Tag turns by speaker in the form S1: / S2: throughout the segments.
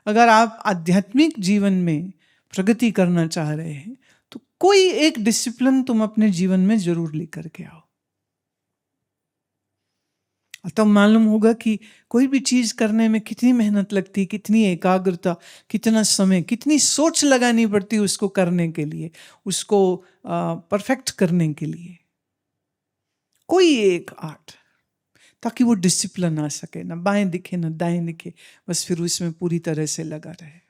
S1: अगर आप आध्यात्मिक जीवन में प्रगति करना चाह रहे हैं तो कोई एक डिसिप्लिन तुम अपने जीवन में जरूर लेकर के आओ। तब मालूम होगा कि कोई भी चीज करने में कितनी मेहनत लगती, कितनी एकाग्रता, कितना समय, कितनी सोच लगानी पड़ती है उसको करने के लिए, उसको परफेक्ट करने के लिए। कोई एक आर्ट, ताकि वो डिसिप्लिन आ सके, ना बाएं दिखे ना दाएं दिखे, बस फिर उसमें पूरी तरह से लगा रहे।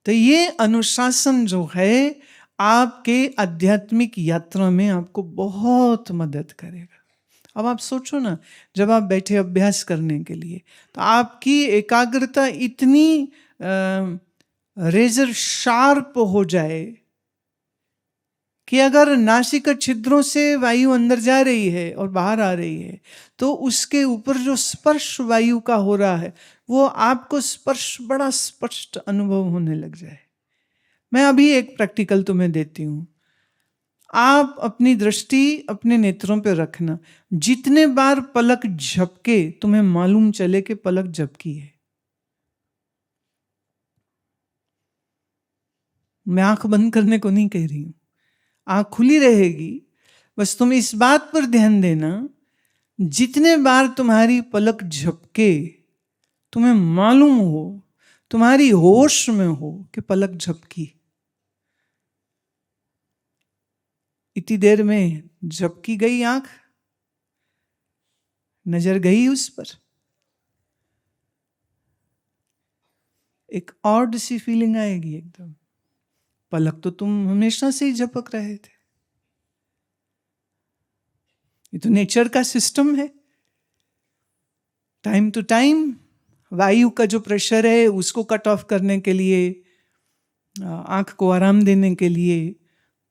S1: तो ये अनुशासन जो है आपके आध्यात्मिक यात्रा में आपको बहुत मदद करेगा। अब आप सोचो ना, जब आप बैठे अभ्यास करने के लिए तो आपकी एकाग्रता इतनी रेजर शार्प हो जाए कि अगर नासिका छिद्रों से वायु अंदर जा रही है और बाहर आ रही है तो उसके ऊपर जो स्पर्श वायु का हो रहा है वो आपको स्पर्श बड़ा स्पष्ट अनुभव होने लग जाए। मैं अभी एक प्रैक्टिकल तुम्हें देती हूँ। आप अपनी दृष्टि अपने नेत्रों पर रखना, जितने बार पलक झपके तुम्हें मालूम चले कि पलक झपकी है। मैं आंख बंद करने को नहीं कह रही हूं, आंख खुली रहेगी, बस तुम इस बात पर ध्यान देना, जितने बार तुम्हारी पलक झपके तुम्हें मालूम हो, तुम्हारी होश में हो कि पलक झपकी, इतनी देर में झपकी गई आंख, नजर गई उस पर, एक ऑड सी फीलिंग आएगी एकदम। पलक तो तुम हमेशा से ही झपक रहे थे, ये तो नेचर का सिस्टम है। टाइम टू टाइम वायु का जो प्रेशर है उसको कट ऑफ करने के लिए, आंख को आराम देने के लिए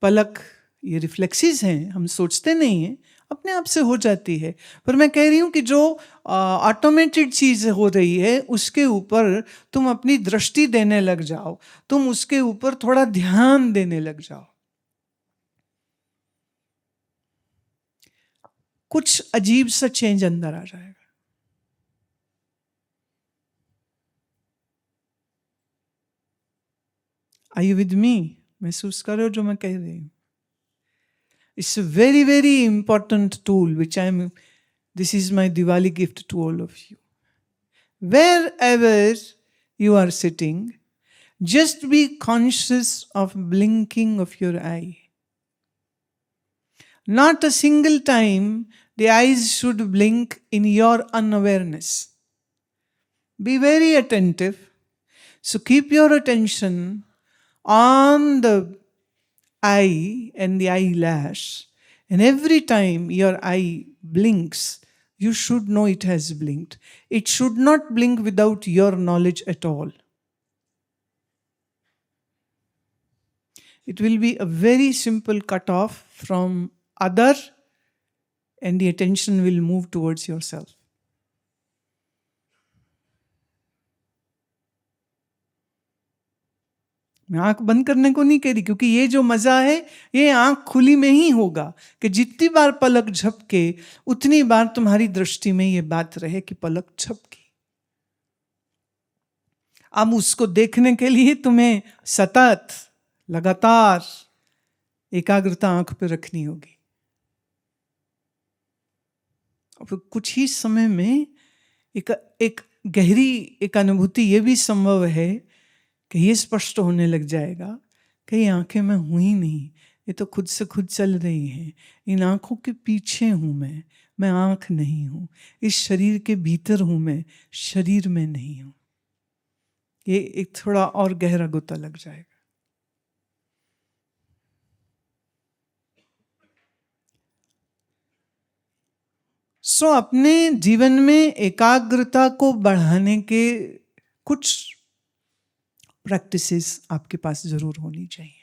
S1: पलक, ये रिफ्लेक्सेस हैं, हम सोचते नहीं हैं, अपने आप से हो जाती है। पर मैं कह रही हूं कि जो ऑटोमेटेड चीज हो रही है उसके ऊपर तुम अपनी दृष्टि देने लग जाओ, तुम उसके ऊपर थोड़ा ध्यान देने लग जाओ, कुछ अजीब सा चेंज अंदर आ जाएगा। Are you with me? महसूस करो जो मैं कह रही हूं। It's a very, very important tool which this is my Diwali gift to all of you. Wherever you are sitting, just be conscious of blinking of your eye. Not a single time the eyes should blink in your unawareness. Be very attentive. So keep your attention on the eye and the eyelash, and every time your eye blinks, you should know it has blinked. It should not blink without your knowledge at all. It will be a very simple cut off from other, and the attention will move towards yourself. मैं आंख बंद करने को नहीं कह रही, क्योंकि ये जो मजा है ये आंख खुली में ही होगा कि जितनी बार पलक झपके उतनी बार तुम्हारी दृष्टि में ये बात रहे कि पलक झपकी। अब उसको देखने के लिए तुम्हें सतत लगातार एकाग्रता आंख पे रखनी होगी। और कुछ ही समय में एक गहरी एक अनुभूति ये भी संभव है कि ये स्पष्ट होने लग जाएगा कि ये आंखें मैं हूं ही नहीं, ये तो खुद से खुद चल रही हैं, इन आंखों के पीछे हूं मैं आंख नहीं हूं, इस शरीर के भीतर हूं मैं, शरीर में नहीं हूं। ये एक थोड़ा और गहरा गोता लग जाएगा। अपने जीवन में एकाग्रता को बढ़ाने के कुछ प्रैक्टिसेस आपके पास जरूर होनी चाहिए।